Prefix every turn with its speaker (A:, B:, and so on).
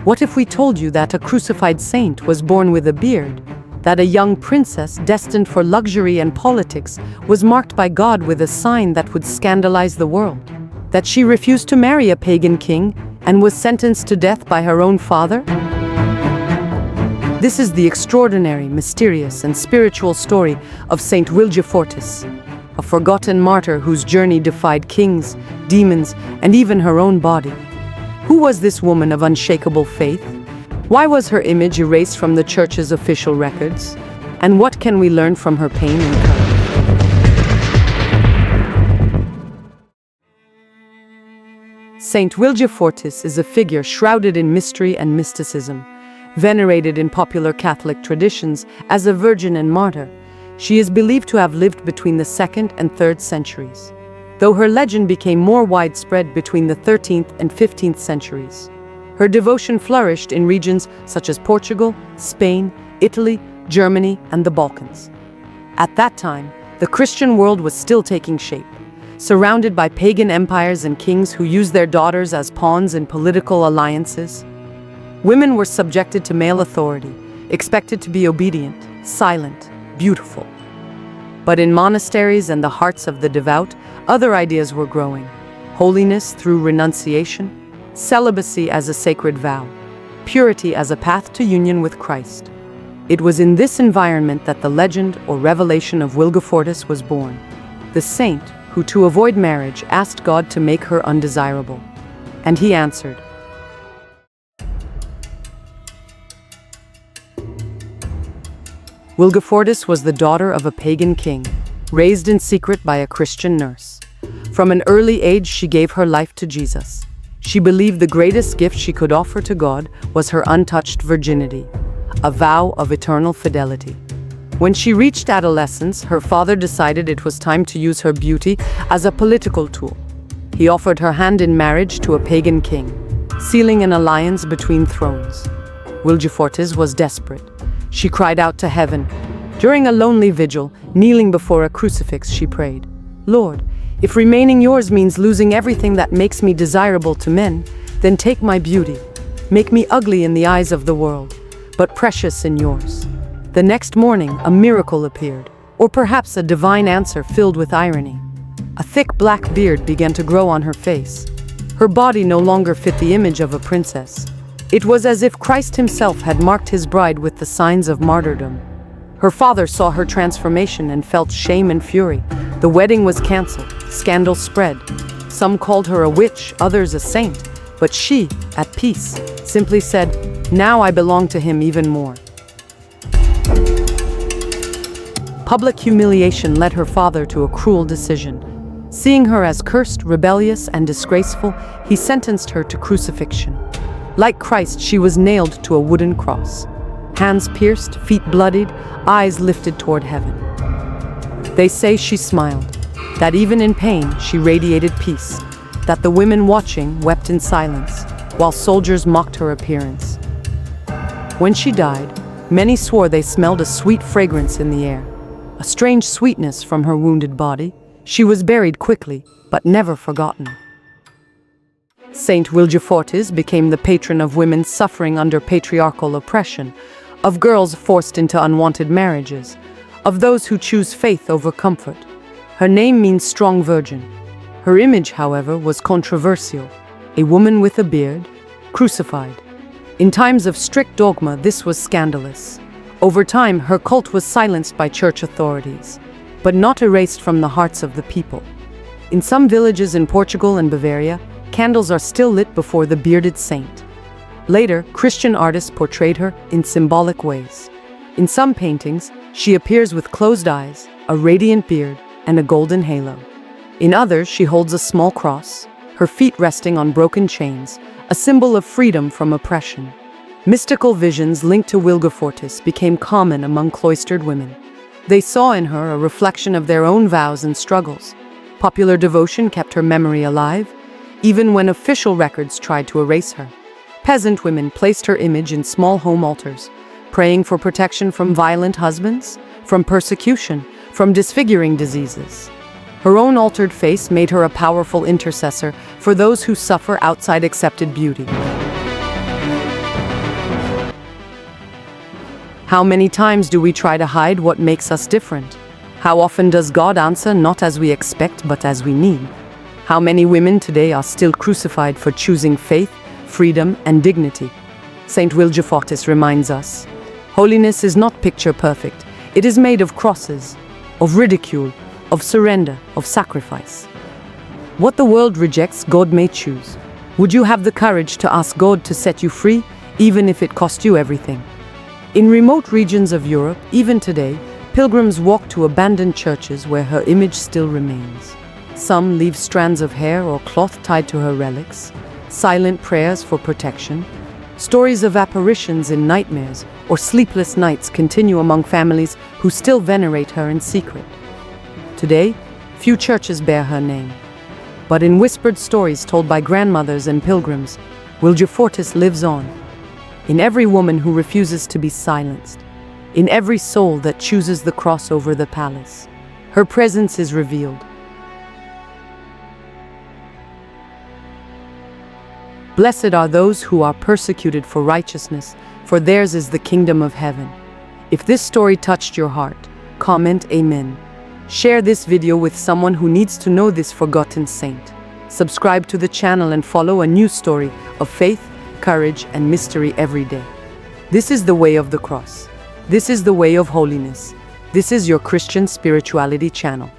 A: What if we told you that a crucified saint was born with a beard? That a young princess destined for luxury and politics was marked by God with a sign that would scandalize the world? That she refused to marry a pagan king and was sentenced to death by her own father? This is the extraordinary, mysterious, and spiritual story of Saint Vilgeforte, a forgotten martyr whose journey defied kings, demons, and even her own body. Who was this woman of unshakable faith? Why was her image erased from the Church's official records? And what can we learn from her pain and courage? Saint Vilgeforte is a figure shrouded in mystery and mysticism. Venerated in popular Catholic traditions as a virgin and martyr, she is believed to have lived between the 2nd and 3rd centuries, though her legend became more widespread between the 13th and 15th centuries. Her devotion flourished in regions such as Portugal, Spain, Italy, Germany, and the Balkans. At that time, the Christian world was still taking shape, surrounded by pagan empires and kings who used their daughters as pawns in political alliances. Women were subjected to male authority, expected to be obedient, silent, beautiful. But in monasteries and the hearts of the devout, other ideas were growing. Holiness through renunciation, celibacy as a sacred vow, purity as a path to union with Christ. It was in this environment that the legend or revelation of Vilgeforte was born, the saint who, to avoid marriage, asked God to make her undesirable. And he answered. Vilgeforte was the daughter of a pagan king, raised in secret by a Christian nurse. From an early age, she gave her life to Jesus. She believed the greatest gift she could offer to God was her untouched virginity, a vow of eternal fidelity. When she reached adolescence, her father decided it was time to use her beauty as a political tool. He offered her hand in marriage to a pagan king, sealing an alliance between thrones. Vilgeforte was desperate. She cried out to heaven. During a lonely vigil, kneeling before a crucifix, she prayed, "Lord, if remaining yours means losing everything that makes me desirable to men, then take my beauty. Make me ugly in the eyes of the world, but precious in yours." The next morning, a miracle appeared, or perhaps a divine answer filled with irony. A thick black beard began to grow on her face. Her body no longer fit the image of a princess. It was as if Christ himself had marked his bride with the signs of martyrdom. Her father saw her transformation and felt shame and fury. The wedding was canceled. Scandal spread. Some called her a witch, others a saint. But she, at peace, simply said, "Now I belong to him even more." Public humiliation led her father to a cruel decision. Seeing her as cursed, rebellious, and disgraceful, he sentenced her to crucifixion. Like Christ, she was nailed to a wooden cross. Hands pierced, feet bloodied, eyes lifted toward heaven. They say she smiled, that even in pain she radiated peace, that the women watching wept in silence, while soldiers mocked her appearance. When she died, many swore they smelled a sweet fragrance in the air, a strange sweetness from her wounded body. She was buried quickly, but never forgotten. Saint Vilgeforte became the patron of women suffering under patriarchal oppression, of girls forced into unwanted marriages, of those who choose faith over comfort. Her name means strong virgin. Her image, however, was controversial. A woman with a beard, crucified. In times of strict dogma, this was scandalous. Over time, her cult was silenced by church authorities, but not erased from the hearts of the people. In some villages in Portugal and Bavaria, candles are still lit before the bearded saint. Later, Christian artists portrayed her in symbolic ways. In some paintings, she appears with closed eyes, a radiant beard, and a golden halo. In others, she holds a small cross, her feet resting on broken chains, a symbol of freedom from oppression. Mystical visions linked to Vilgeforte became common among cloistered women. They saw in her a reflection of their own vows and struggles. Popular devotion kept her memory alive, even when official records tried to erase her. Peasant women placed her image in small home altars, praying for protection from violent husbands, from persecution, from disfiguring diseases. Her own altered face made her a powerful intercessor for those who suffer outside accepted beauty. How many times do we try to hide what makes us different? How often does God answer not as we expect but as we need? How many women today are still crucified for choosing faith, freedom, and dignity? Saint Vilgeforte reminds us, holiness is not picture perfect. It is made of crosses, of ridicule, of surrender, of sacrifice. What the world rejects, God may choose. Would you have the courage to ask God to set you free, even if it cost you everything? In remote regions of Europe, even today, pilgrims walk to abandoned churches where her image still remains. Some leave strands of hair or cloth tied to her relics, silent prayers for protection. Stories of apparitions in nightmares or sleepless nights continue among families who still venerate her in secret. Today, few churches bear her name. But in whispered stories told by grandmothers and pilgrims, Vilgeforte lives on. In every woman who refuses to be silenced, in every soul that chooses the cross over the palace, her presence is revealed. Blessed are those who are persecuted for righteousness, for theirs is the kingdom of heaven. If this story touched your heart, comment Amen. Share this video with someone who needs to know this forgotten saint. Subscribe to the channel and follow a new story of faith, courage, and mystery every day. This is the way of the cross. This is the way of holiness. This is your Christian spirituality channel.